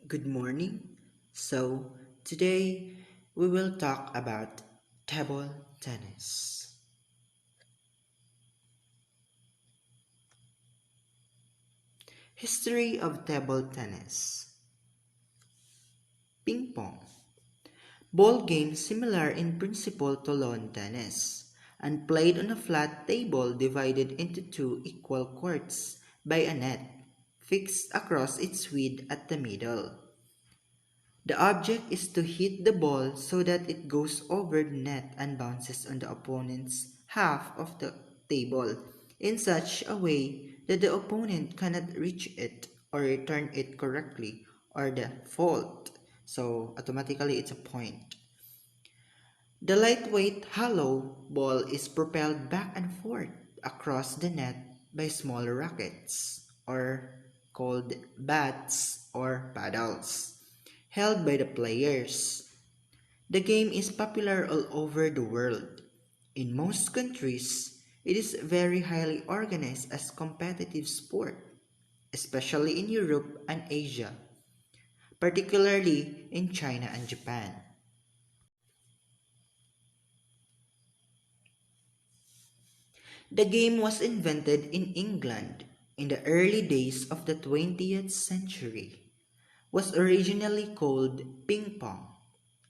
Good morning. Today we will talk about table tennis. History of table tennis. Ping pong. Ball game similar in principle to lawn tennis and played on a flat table divided into two equal courts by a net fixed across its width at the middle. The object is to hit the ball so that it goes over the net and bounces on the opponent's half of the table in such a way that the opponent cannot reach it or return it correctly or the fault. So automatically it's a point. The lightweight hollow ball is propelled back and forth across the net by small rackets or called bats or paddles held by the players. The game is popular all over the world. In most countries, it is very highly organized as competitive sport, especially in Europe and Asia, particularly in China and Japan. The game was invented in England in the early days of the 20th century. Was originally called ping pong,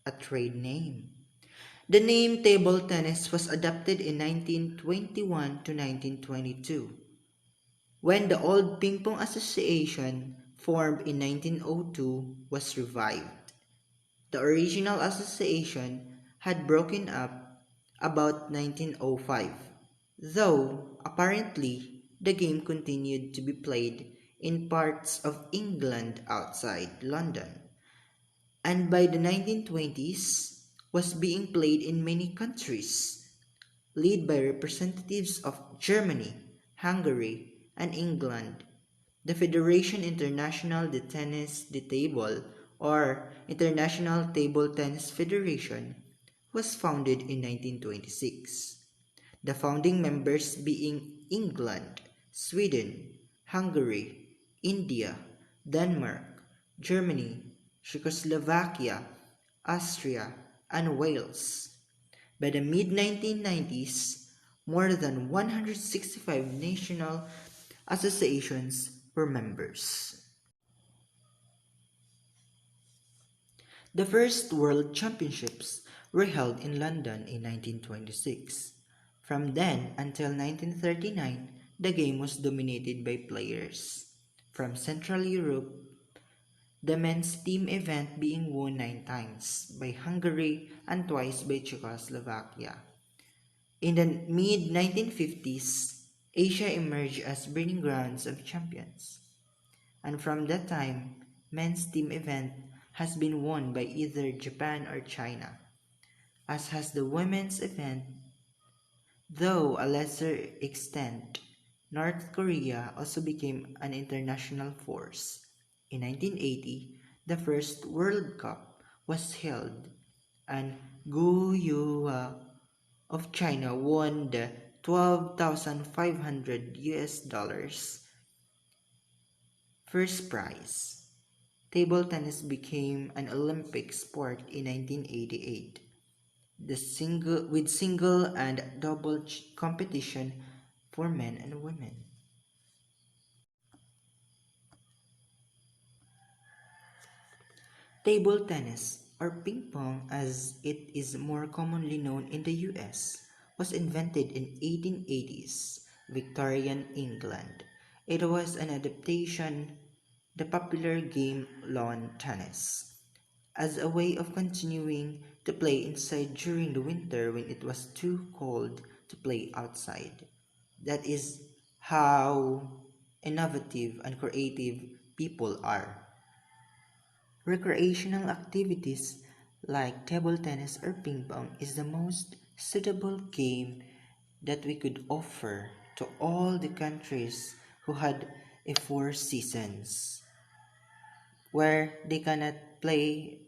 a trade name. The name table tennis was adopted in 1921 to 1922, when the old Ping Pong Association, formed in 1902, was revived. The original association had broken up about 1905, though apparently the game continued to be played in parts of England outside London, and by the 1920s was being played in many countries, led by representatives of Germany, Hungary, and England. The Fédération Internationale de Tennis de Table, or International Table Tennis Federation, was founded in 1926. The founding members being England, Sweden, Hungary, India, Denmark, Germany, Czechoslovakia, Austria, and Wales. By the mid 1990s, more than 165 national associations were members. The first World Championships were held in London in 1926. From then until 1939, the game was dominated by players from Central Europe, the men's team event being won 9 times by Hungary and twice by Czechoslovakia. In the mid 1950s, Asia emerged as breeding grounds of champions, and from that time, men's team event has been won by either Japan or China, as has the women's event, though a lesser extent. North Korea also became an international force. In 1980, the first World Cup was held, and Gu Yue of China won the 12,500 US dollars first prize. Table tennis became an Olympic sport in 1988. With single and double competition for men and women. Table tennis, or ping pong as it is more commonly known in the US, was invented in 1880s Victorian England. It was an adaptation the popular game lawn tennis as a way of continuing to play inside during the winter when it was too cold to play outside. That is how innovative and creative people are. Recreational activities like table tennis or ping pong is the most suitable game that we could offer to all the countries who had a four seasons where they cannot play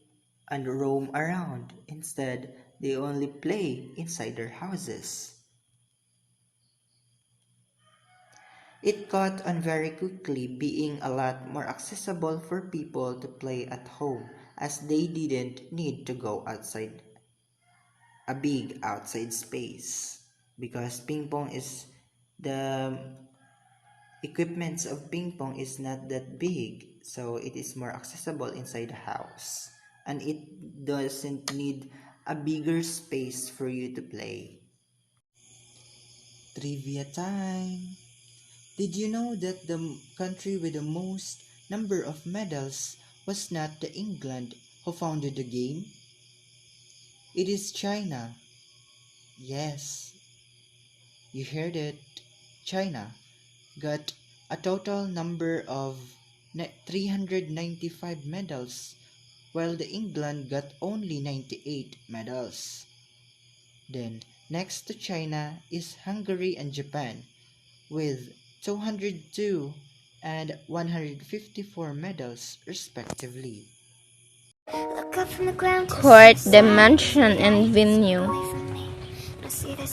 and roam around. Instead, they only play inside their houses. It caught on very quickly, being a lot more accessible for people to play at home as they didn't need to go outside a big outside space because ping pong is the equipments of ping pong is not that big, so it is more accessible inside the house and it doesn't need a bigger space for you to play. Trivia time. Did you know that the country with the most number of medals was not the England who founded the game? It is China. Yes, you heard it. China got a total number of 395 medals, while the England got only 98 medals. Then, next to China is Hungary and Japan with 202 and 154 medals respectively. Court, dimension, and venue.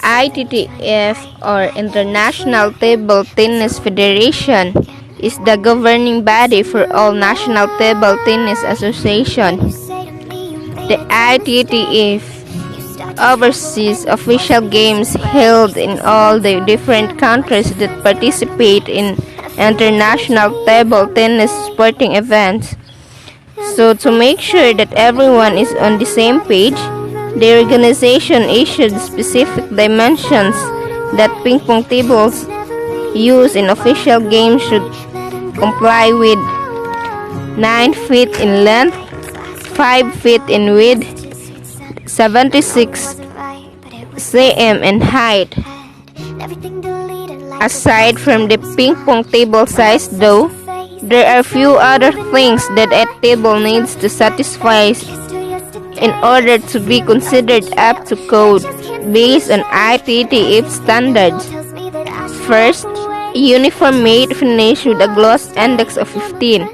ITTF, or International Table Tennis Federation, is the governing body for all national table tennis associations. The ITTF oversees official games held in all the different countries that participate in international table tennis sporting events. So, to make sure that everyone is on the same page, the organization issued specific dimensions that ping pong tables used in official games should comply with: 9 feet in length, 5 feet in width, 76 cm in height. Aside from the ping pong table size though, there are few other things that a table needs to satisfy in order to be considered up to code based on ITTF standards. First, a uniform matte finish with a gloss index of 15.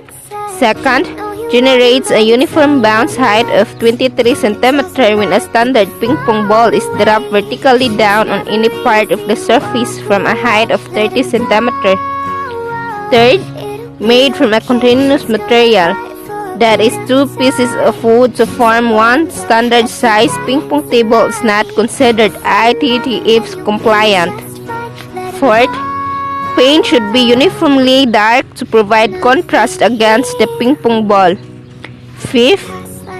Second, generates a uniform bounce height of 23 cm when a standard ping pong ball is dropped vertically down on any part of the surface from a height of 30 cm. Third, made from a continuous material, that is, two pieces of wood to form one standard size ping pong table is not considered ITTF compliant. Fourth, paint should be uniformly dark to provide contrast against the ping pong ball. Fifth,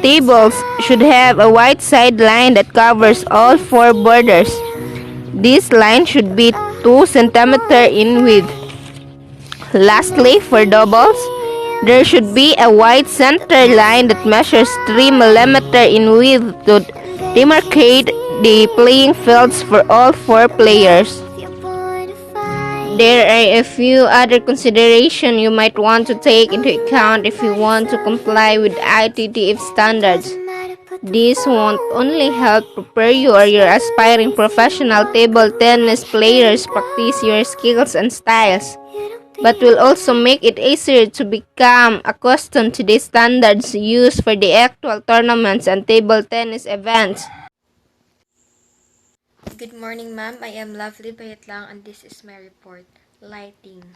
tables should have a white side line that covers all four borders. This line should be 2 cm in width. Lastly, for doubles, there should be a white center line that measures 3 mm in width to demarcate the playing fields for all four players. There are a few other considerations you might want to take into account if you want to comply with ITTF standards. This won't only help prepare you or your aspiring professional table tennis players practice your skills and styles, but will also make it easier to become accustomed to the standards used for the actual tournaments and table tennis events. Good morning, ma'am. I am Lovely Bayatlang and this is my report. Lighting.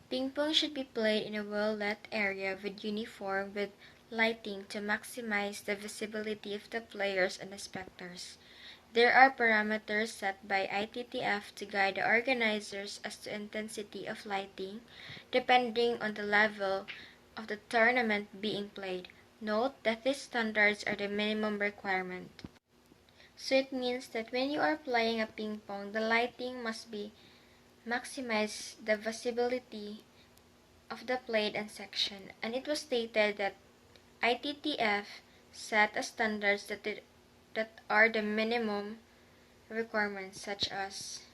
Ping pong should be played in a well-lit area with lighting to maximize the visibility of the players and the spectators. There are parameters set by ITTF to guide the organizers as to intensity of lighting, depending on the level of the tournament being played. Note that these standards are the minimum requirement. So it means that when you are playing a ping pong, the lighting must be maximize the visibility of the plate and section. And it was stated that ITTF set a standards that are the minimum requirements, such as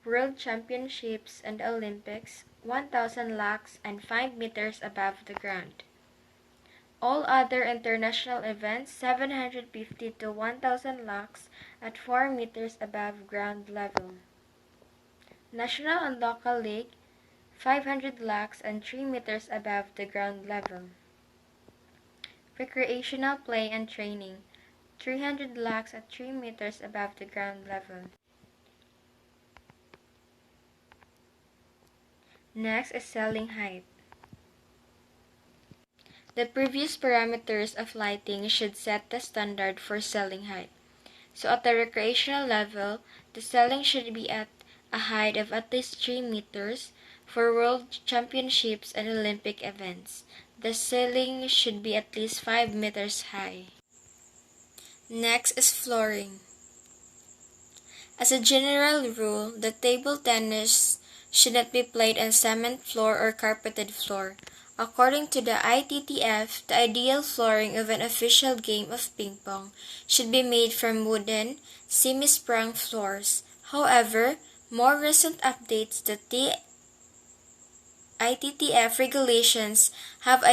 World Championships and Olympics, 1,000 lakhs and 5 meters above the ground. All other international events, 750 to 1,000 lakhs at 4 meters above ground level. National and local league, 500 lakhs and 3 meters above the ground level. Recreational play and training, 300 lakhs at 3 meters above the ground level. Next is ceiling height. The previous parameters of lighting should set the standard for ceiling height. So at the recreational level, the ceiling should be at a height of at least 3 meters. For world championships and Olympic events, the ceiling should be at least 5 meters high. Next is flooring. As a general rule, the table tennis should not be played on cement floor or carpeted floor. According to the ITTF, the ideal flooring of an official game of ping pong should be made from wooden, semi-sprung floors. However, more recent updates to the ITTF regulations have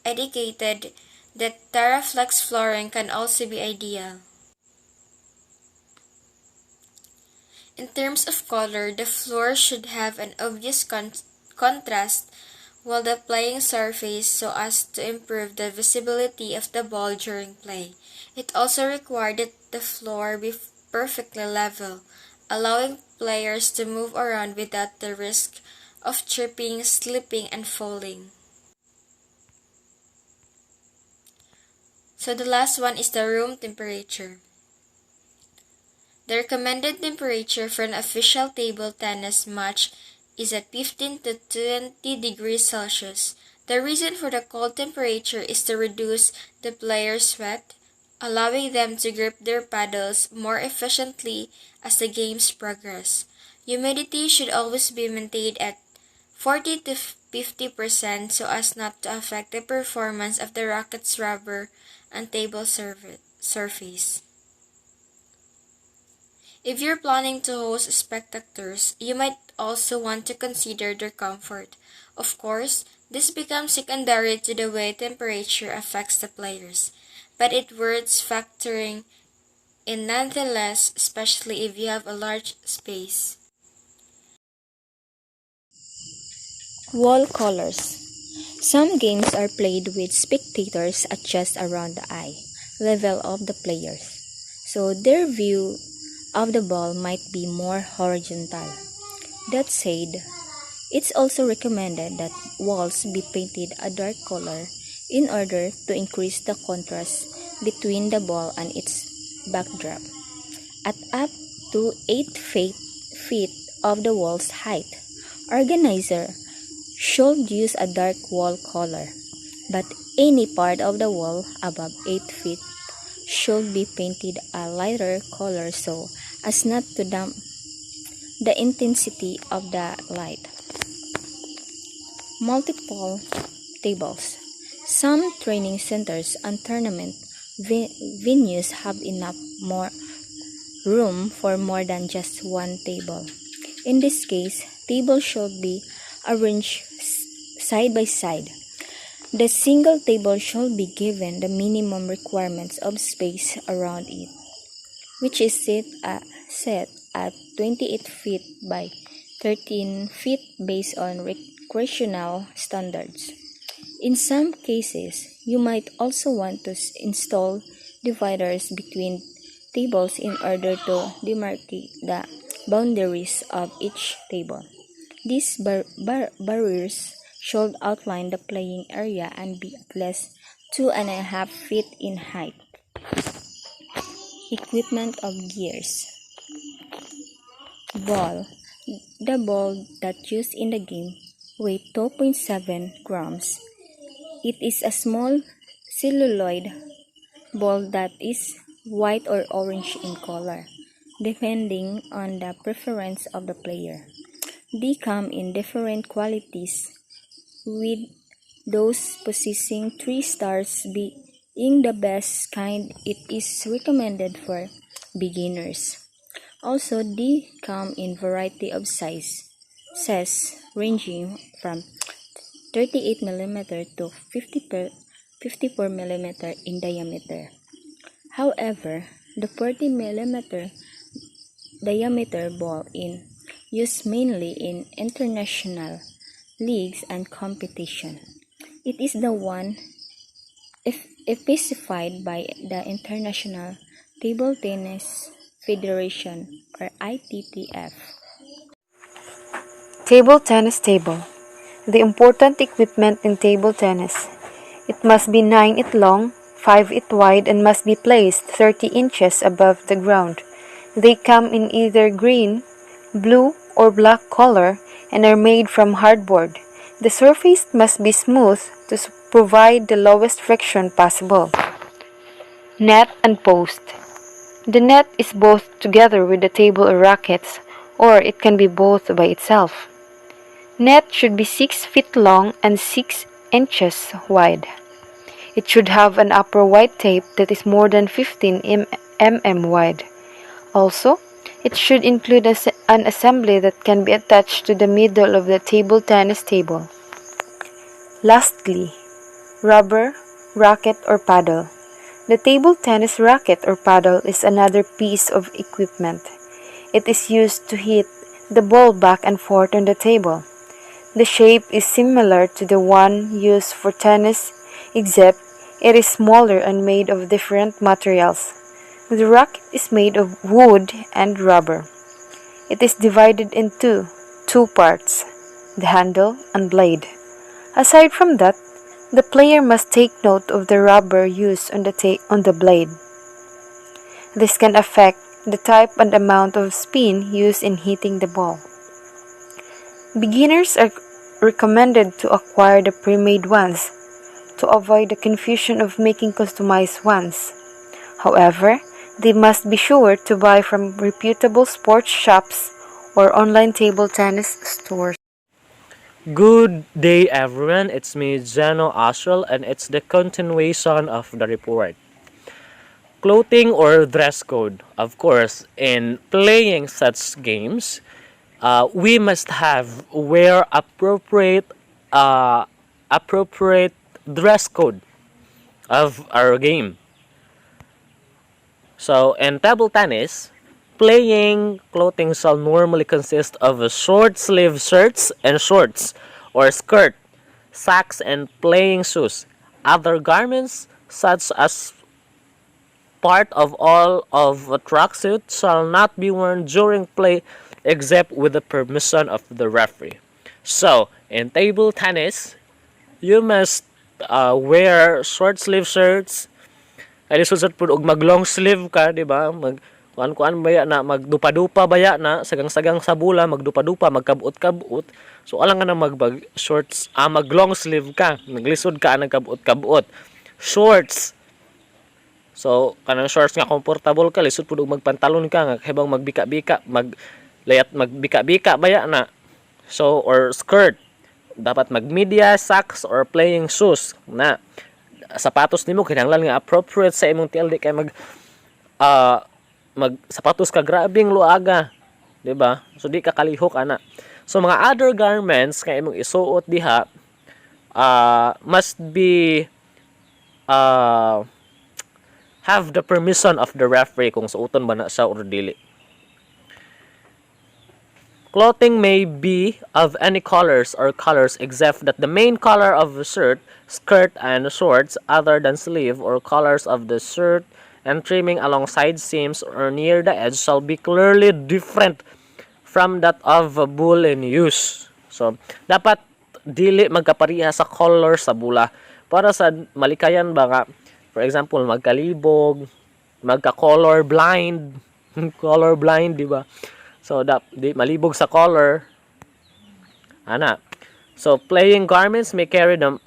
indicated that Terraflex flooring can also be ideal. In terms of color, the floor should have an obvious contrast while the playing surface so as to improve the visibility of the ball during play. It also required that the floor be perfectly level, allowing players to move around without the risk of tripping, slipping, and falling. So the last one is the room temperature. The recommended temperature for an official table tennis match is at 15 to 20 degrees Celsius. The reason for the cold temperature is to reduce the player's sweat, allowing them to grip their paddles more efficiently as the games progress. Humidity should always be maintained at 40 to 50% so as not to affect the performance of the racket's rubber and table surface. If you're planning to host spectators, you might also want to consider their comfort. Of course, this becomes secondary to the way temperature affects the players, but it's worth factoring in nonetheless, especially if you have a large space. Wall colors. Some games are played with spectators at just around the eye level of the players, so their view of the ball might be more horizontal. That said, it's also recommended that walls be painted a dark color in order to increase the contrast between the ball and its backdrop. At up to 8 feet of the wall's height, organizer should use a dark wall color, but any part of the wall above 8 feet should be painted a lighter color so as not to damp the intensity of the light. Multiple tables. Some training centers and tournament venues have enough more room for more than just one table. In this case, tables should be arranged side by side. The single table should be given the minimum requirements of space around it, which is set at 28 feet by 13 feet based on recreational standards. In some cases, you might also want to install dividers between tables in order to demarcate the boundaries of each table. These barriers should outline the playing area and be at least 2.5 feet in height. Equipment of gears. Ball. The ball that used in the game weighs 2.7 grams. It is a small celluloid ball that is white or orange in color, depending on the preference of the player. They come in different qualities, with those possessing 3 stars being the best kind. It is recommended for beginners. Also, they come in variety of sizes ranging from 38mm to 54mm in diameter. However, the 40mm diameter ball is used mainly in international leagues and competition. It is the one specified by the International Table Tennis Federation or ITTF. Table tennis table. The important equipment in table tennis. It must be 9 feet long, 5 feet wide, and must be placed 30 inches above the ground. They come in either green, blue, or black color and are made from hardboard. The surface must be smooth to provide the lowest friction possible. Net and post. The net is both together with the table or rackets, or it can be both by itself. Net should be 6 feet long and 6 inches wide. It should have an upper white tape that is more than 15 mm wide. Also, it should include an assembly that can be attached to the middle of the table tennis table. Lastly, rubber, racket, or paddle. The table tennis racket or paddle is another piece of equipment. It is used to hit the ball back and forth on the table. The shape is similar to the one used for tennis, except it is smaller and made of different materials. The racket is made of wood and rubber. It is divided into two parts, the handle and blade. Aside from that, the player must take note of the rubber used on the blade. This can affect the type and amount of spin used in hitting the ball. Beginners are recommended to acquire the pre-made ones to avoid the confusion of making customized ones. However, they must be sure to buy from reputable sports shops or online table tennis stores. Good day everyone, it's me Jano Astral and it's the continuation of the report. Clothing or dress code. Of course, in playing such games, we must wear appropriate dress code of our game. So in table tennis, playing clothing shall normally consist of a short sleeve shirts and shorts or skirt, socks and playing shoes. Other garments such as part of all of a tracksuit shall not be worn during play except with the permission of the referee. So in table tennis, you must wear short sleeve shirts. Ay susod pud og mag long sleeve ka, di ba? Mag kuan baya na magdupa-dupa baya na sagang-sagang sa bula, magdupa-dupa, magkabut-kabut. So alang nga na magbag shorts, mag long sleeve ka, naglisod ka nagkabut-kabut. Shorts. So kanang shorts nga comfortable ka, lisod pud og magpantalon ka nga hebang magbika-bika, magbika-bika baya na. So or skirt. Dapat magmedia, socks or playing shoes na sapatos nimo kinahanglan nga appropriate sa imong tiil, di kay mag sapatos ka grabing luaga, di ba? So di ka kalihok ana. So mga other garments kay imong isuot diha must be have the permission of the referee kung suoton ba na siya or dili. Clothing may be of any colors except that the main color of the shirt, skirt, and shorts other than sleeve or colors of the shirt and trimming along side seams or near the edge shall be clearly different from that of a bull in use. So, dapat dili magkapariha sa color sa bula. Para sa malikayan ba nga, for example, magkalibog, magka-color blind, color blind, di ba? So, di malibog sa color. Ana. So, playing garments may carry the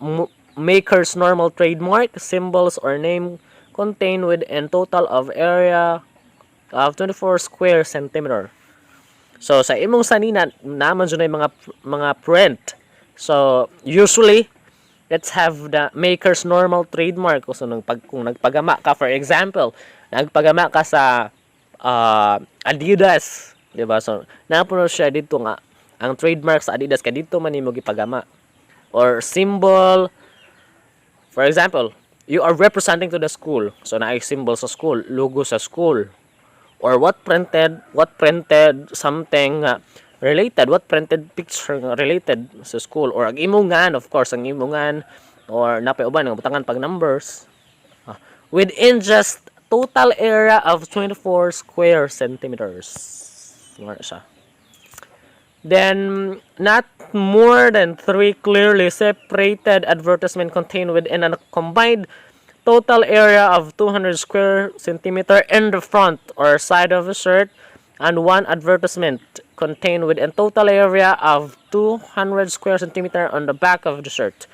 maker's normal trademark, symbols, or name contained within total of area of 24 square centimeter. So, sa imong sanina, naman dyan yung mga print. So, usually, let's have the maker's normal trademark. So, kung nagpagama ka, for example, nagpagama ka sa Adidas, diba? So, napuno siya dito nga. Ang trademark sa Adidas, ka dito man mo gipagama. Or symbol. For example, you are representing to the school. So, na symbol sa school, logo sa school. Or what printed something related, what printed picture related sa school. Or ang imungan, of course, ang imungan. Or napay uban, ang butangan pag numbers. Within just total area of 24 square centimeters. Siya. Then, not more than 3 clearly separated advertisement contained within a combined total area of 200 square centimeter in the front or side of a shirt, and 1 advertisement contained within total area of 200 square centimeter on the back of the shirt.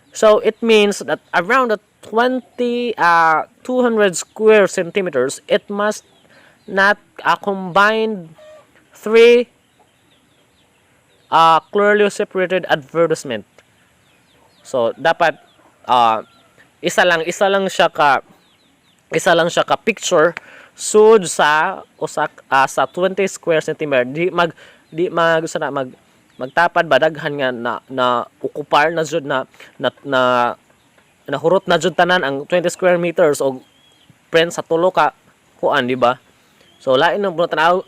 So it means that around the 200 square centimeters, it must not combine 3 clearly separated advertisement. So dapat isa lang siya ka picture sud sa sa 20 square centimeter. Di mag sana magtapad ba daghan nga na okupar na jud na nahurot na jud tanan ang 20 square meters og print sa tulo ka kuan, di ba? So lain ang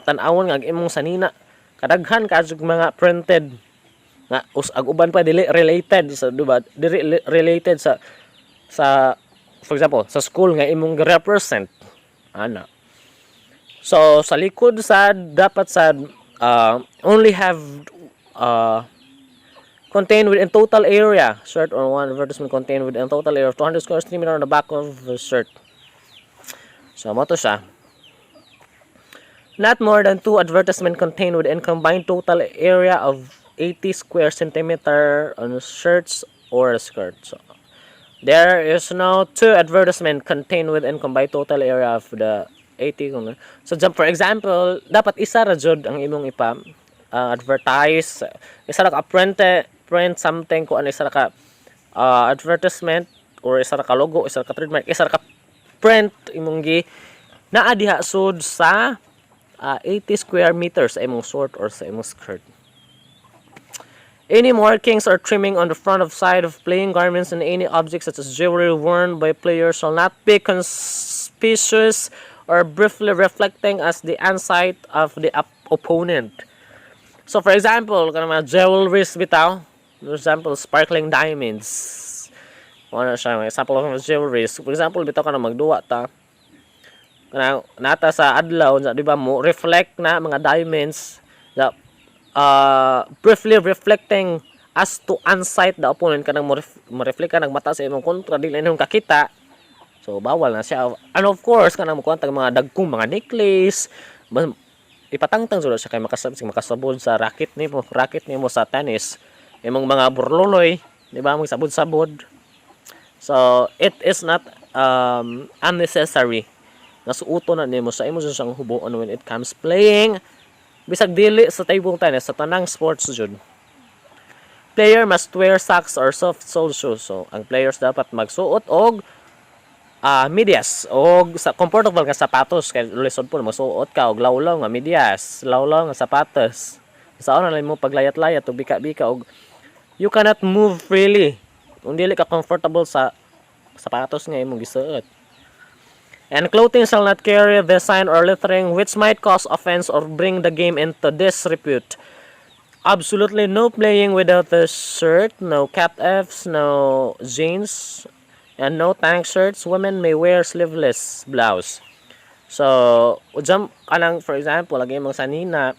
tan-awon nga imong sanina kadaghan ka jud mga printed nga ag uban pa dili related sa, di ba? Dili related sa for example sa school nga imong represent ana. So sa likod sad dapat sad only have contained within total area shirt or 1 advertisement contained within total area of 200 square centimeter on the back of the shirt. So mo to siya. Not more than 2 advertisement contained within combined total area of 80 square centimeter on shirts or a skirt. So there is no 2 advertisement contained within combined total area of the 80. So for example, dapat isa ra jud ang imong ipa advertise, isa ra ka print something kung ano, isa ra ka advertisement or isa ra ka logo, isa ra ka trademark, isa ra ka print imong gi naa diha sud sa 80 square meters sa imong short or sa imong skirt. Any markings or trimming on the front of side of playing garments and any objects such as jewelry worn by players shall not be conspicuous or briefly reflecting as the insight of the opponent. So for example, kana mga jewelries bitaw, for example, sparkling diamonds. Ano siya, example of jewelries. For example, bitaw kana magduwa ta. Kana nata sa adlaw, di ba mo reflect na mga diamonds na briefly reflecting as to insight the opponent, kanang mo reflect ka nagmata sa imong kontra dili na kakita. So bawal na siya. And of course kanang mo kuwanta mga dagkong mga necklace, ipatangtang sila siya kay makasabod sa racket nimo sa tennis, imong mga burloloy, di ba, magsabod-sabod. So it is not unnecessary na suoto na nimo sa imo siyang hubuon when it comes playing bisag dili sa table tennis, sa tanang sports jud. Player must wear socks or soft sole shoes. So ang players dapat magsuot og medyas o sa comfortable nga sapatos, kay lisod po magsuot ka og lawlaw nga medyas, lawlaw nga sapatos. Sa una lang mo paglayat-layat o bika-bika og you cannot move freely kung dili ka comfortable sa sapatos nga imong gisuot. And clothing shall not carry design or lettering which might cause offense or bring the game into disrepute. Absolutely no playing without a shirt, no cat-Fs, no jeans, and no tank shirts. Women may wear sleeveless blouse. So, jump kanang for example, lagi mong sanina,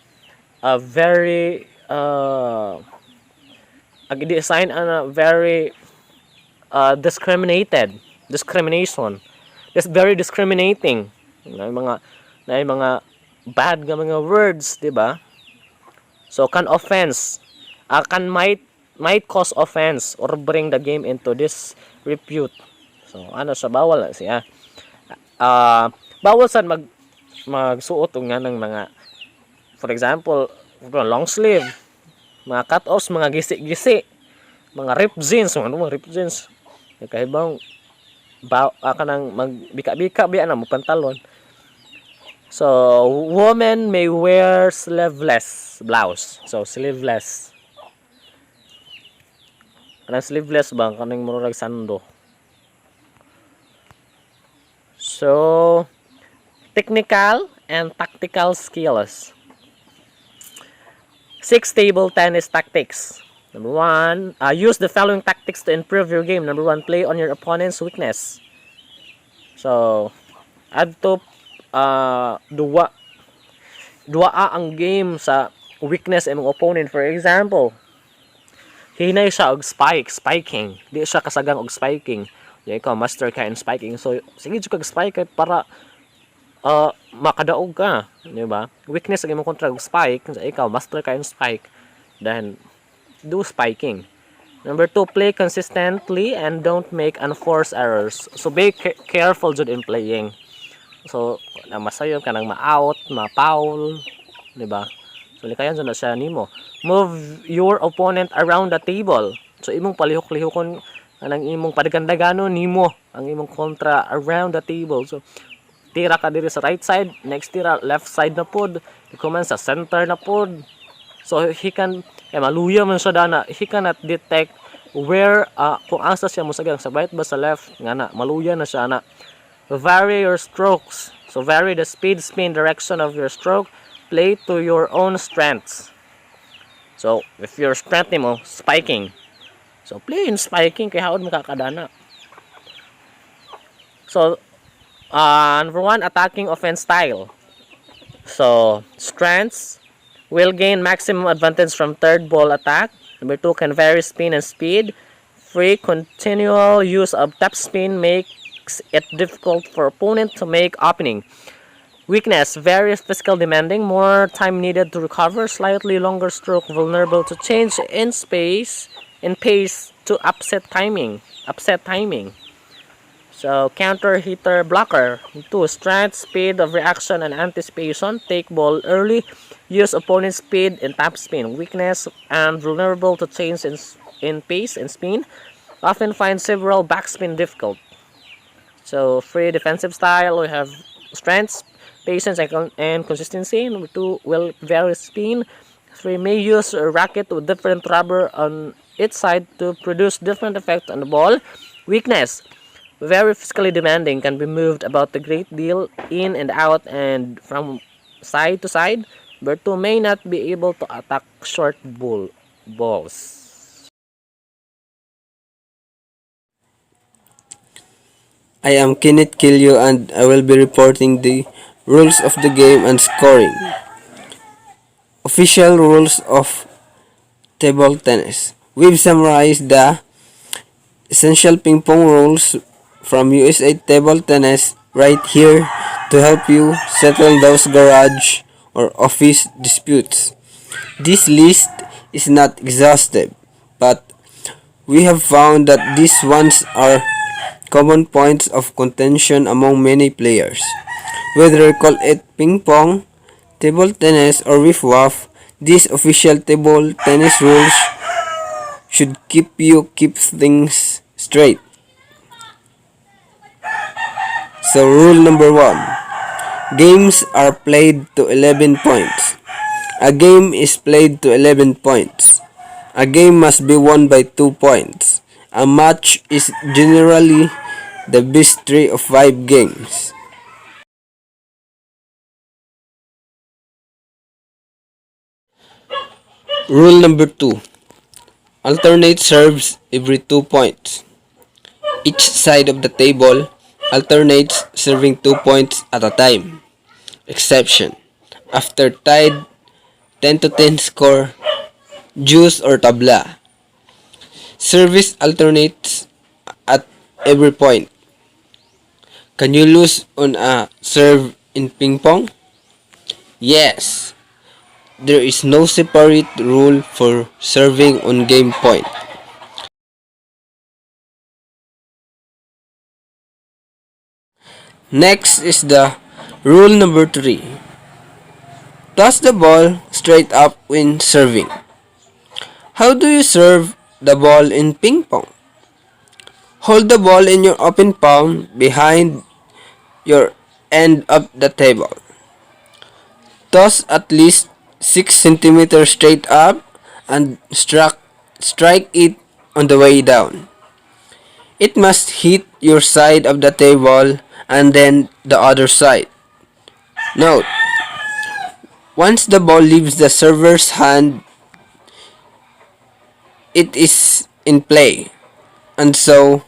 a very design very discrimination. It's very discriminating. Na mga bad nga mga words, di ba? So can offense, might cause offense or bring the game into disrepute. So ano siya, bawal na siya. Bawal sad magsuot nga ng mga, for example, long sleeve, mga cut-offs, mga gisi-gisi, mga ripped jeans, mga ripped jeans. Kahibang kanang magbika-bika biya na mo pantalon. So women may wear sleeveless blouse. So sleeveless. Kanang sleeveless ba kanang murag sando. So technical and tactical skills. 6 table tennis tactics. Number 1, use the following tactics to improve your game. Number 1, play on your opponent's weakness. So, add to duwa ang game sa weakness imong opponent. For example, hinay siya og spiking. Di siya kasagang og spiking. Ya ikaw master ka in spiking. So sige jud kag spike kay para makadaog ka, di ba? Weakness ang imong kontra og spike, so ikaw master ka in spike. Then do spiking. Number 2, play consistently and don't make unforced errors. So be careful jud in playing. So na masayo ka nang ma-out, ma-foul, di ba? So likayan jud na siya nimo. Move your opponent around the table. So imong palihok-lihokon anang imong padagandaganon nimo ang imong kontra around the table. So tira ka diri sa right side, next tira left side na pod, ikuman sa center na pod. So he can maluya man siya dana, he cannot detect where kung asa siya mosagang sa right ba sa left nga na maluya na siya na. Vary your strokes. So vary the speed, spin, direction of your stroke. Play to your own strengths. So if your strength nimo spiking, so play in spiking kay haod makakadana. So number 1, attacking offense style. So strengths will gain maximum advantage from third ball attack. Number 2, can vary spin and speed. 3, continual use of top spin makes it difficult for opponent to make opening. Weakness, very physical demanding, more time needed to recover, slightly longer stroke, vulnerable to change in pace to upset timing. So counter hitter blocker. 2, strength, speed of reaction and anticipation. Take ball early. Use opponent's speed and top spin. Weakness and vulnerable to change in pace and spin. Often find several backspin difficult. So free defensive style, we have strengths, patience and consistency. Number 2, will vary spin. 3, may use a racket with different rubber on each side to produce different effects on the ball. Weakness, very physically demanding, can be moved about a great deal in and out and from side to side. Number 2, may not be able to attack short balls. I am Kenneth Kilio and I will be reporting the rules of the game and scoring. Official rules of table tennis. We've summarized the essential ping pong rules from USA Table Tennis right here to help you settle those garage or office disputes. This list is not exhaustive, but we have found that these ones are common points of contention among many players. Whether you call it ping pong, table tennis, or wiff-waff, these official table tennis rules should keep things straight. So rule number 1. Games are played to 11 points. A game is played to 11 points. A game must be won by 2 points. A match is generally the best 3 of 5 games. Rule number 2. Alternate serves every 2 points. Each side of the table alternates serving 2 points at a time. Exception: after tied 10-10 score, juice or tabla, service alternates at every point. Can you lose on a serve in ping pong? Yes. There is no separate rule for serving on game point. Next is the rule number 3. Toss the ball straight up when serving. How do you serve the ball in ping pong? Hold the ball in your open palm behind your end of the table. Toss at least 6 cm straight up and strike it on the way down. It must hit your side of the table and then the other side. Note: once the ball leaves the server's hand, it is in play, and so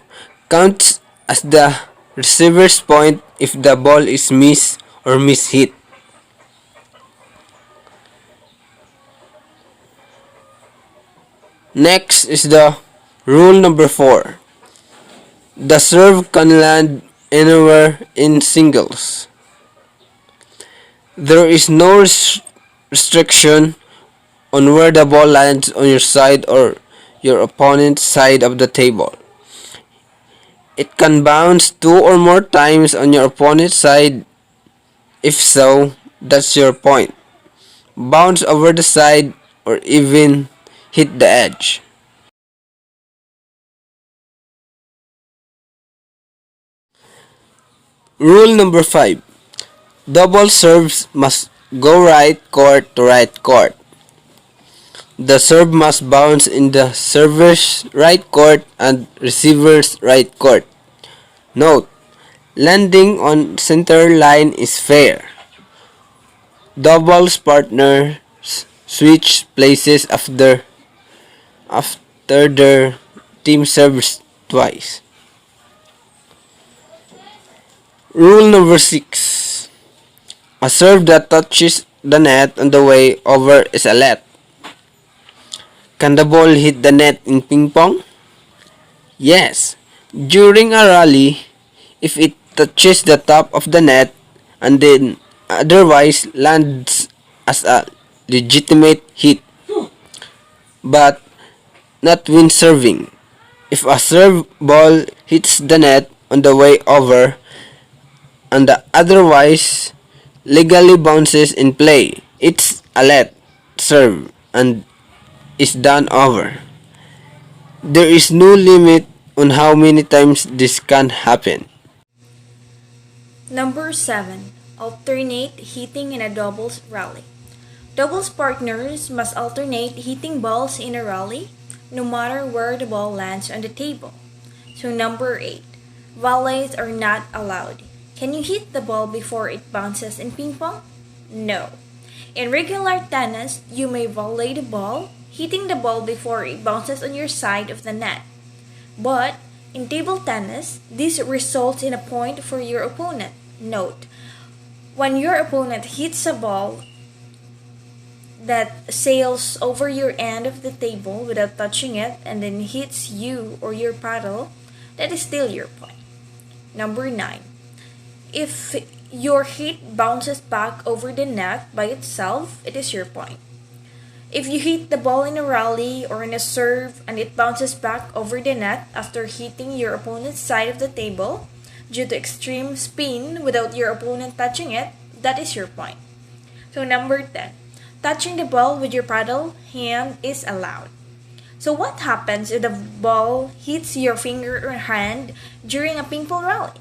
counts as the receiver's point if the ball is missed or mishit. Next is the rule number 4. The serve can land anywhere in singles. There is no restriction on where the ball lands on your side or your opponent's side of the table. It can bounce 2 or more times on your opponent's side. If so, that's your point. Bounce over the side or even hit the edge. Rule number 5. Double serves must go right court to right court. The serve must bounce in the server's right court and receiver's right court. Note, landing on center line is fair. Doubles partners switch places after their team serves twice. Rule number 6. A serve that touches the net on the way over is a let. Can the ball hit the net in ping pong? Yes. During a rally, if it touches the top of the net and then otherwise lands as a legitimate hit, but not when serving. If a serve ball hits the net on the way over and the otherwise legally bounces in play, it's a let serve and is done over. There is no limit on how many times this can happen. Number 7. Alternate hitting in a doubles rally. Doubles partners must alternate hitting balls in a rally, no matter where the ball lands on the table. So number 8. Volleys are not allowed. Can you hit the ball before it bounces in ping pong? No. In regular tennis, you may volley the ball, hitting the ball before it bounces on your side of the net. But in table tennis, this results in a point for your opponent. Note, when your opponent hits a ball that sails over your end of the table without touching it and then hits you or your paddle, that is still your point. Number 9. If your hit bounces back over the net by itself, it is your point. If you hit the ball in a rally or in a serve and it bounces back over the net after hitting your opponent's side of the table due to extreme spin without your opponent touching it, that is your point. So number 10. Touching the ball with your paddle hand is allowed. So what happens if the ball hits your finger or hand during a ping pong rally?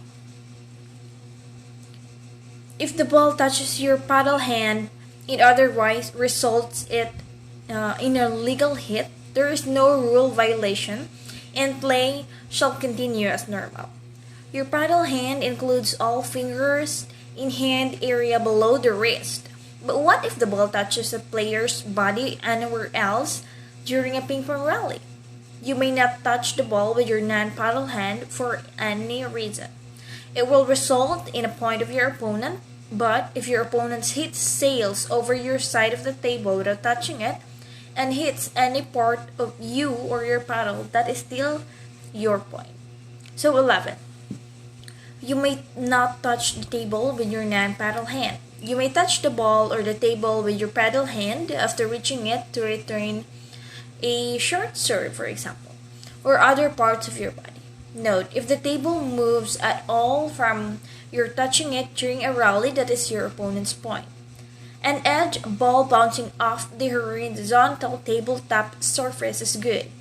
If the ball touches your paddle hand, it otherwise results in a legal hit, there is no rule violation, and play shall continue as normal. Your paddle hand includes all fingers in hand area below the wrist. But what if the ball touches a player's body anywhere else during a ping pong rally? You may not touch the ball with your non-paddle hand for any reason. It will result in a point of your opponent, but if your opponent's hit sails over your side of the table without touching it and hits any part of you or your paddle, that is still your point. So 11. You may not touch the table with your non-paddle hand. You may touch the ball or the table with your paddle hand after reaching it to return a short serve, for example, or other parts of your body. Note, if the table moves at all from your touching it during a rally, that is your opponent's point. An edge ball bouncing off the horizontal tabletop surface is good.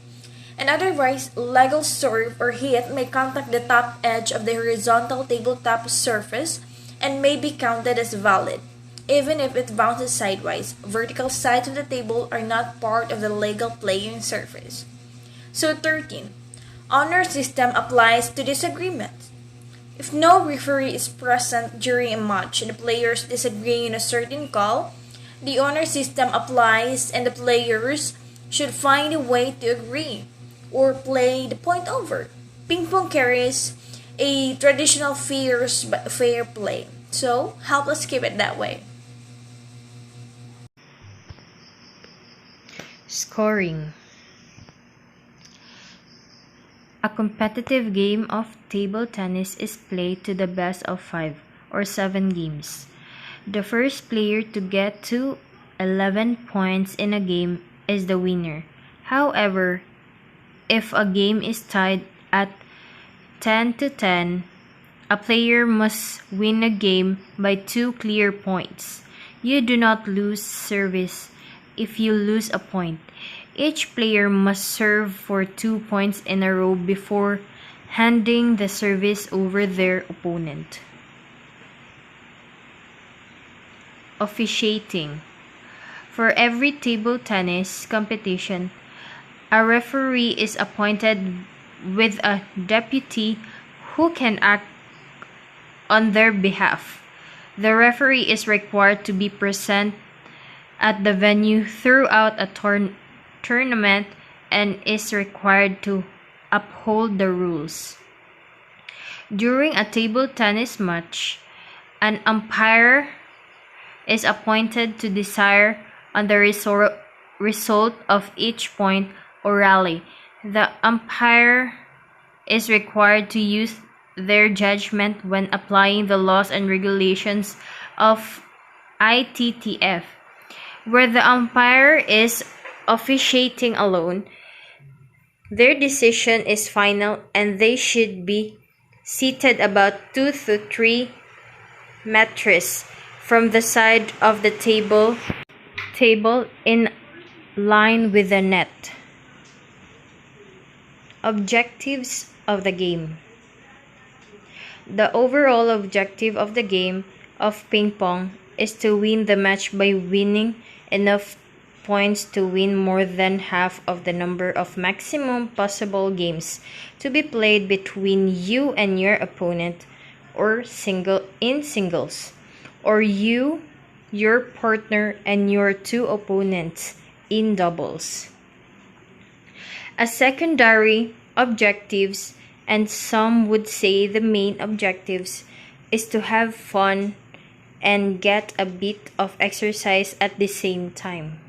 An otherwise legal serve or hit may contact the top edge of the horizontal tabletop surface and may be counted as valid, even if it bounces sideways. Vertical sides of the table are not part of the legal playing surface. So 13. Honor system applies to disagreements. If no referee is present during a match and the players disagree on a certain call, the honor system applies and the players should find a way to agree or play the point over. Ping pong carries a traditional fierce but fair play. So, help us keep it that way. Scoring. A competitive game of table tennis is played to the best of 5 or 7 games. The first player to get to 11 points in a game is the winner. However, if a game is tied at 10 to 10, a player must win a game by 2 clear points. You do not lose service if you lose a point. Each player must serve for 2 points in a row before handing the service over their opponent. Officiating. For every table tennis competition, a referee is appointed with a deputy who can act on their behalf. The referee is required to be present at the venue throughout a tournament and is required to uphold the rules. During a table tennis match, an umpire is appointed to decide on the result of each point or rally. The umpire is required to use their judgment when applying the laws and regulations of ITTF. Where the umpire is officiating alone, their decision is final and they should be seated about 2 to 3 meters from the side of the table in line with the net. Objectives of the game. The overall objective of the game of ping pong is to win the match by winning enough points to win more than half of the number of maximum possible games to be played between you and your opponent or singles, or you, your partner, and your 2 opponents in doubles. As secondary objectives, and some would say the main objectives, is to have fun and get a bit of exercise at the same time.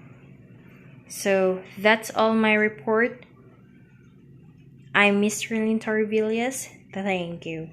So that's all my report. I'm Miss Rilyn Torrevillas. Thank you.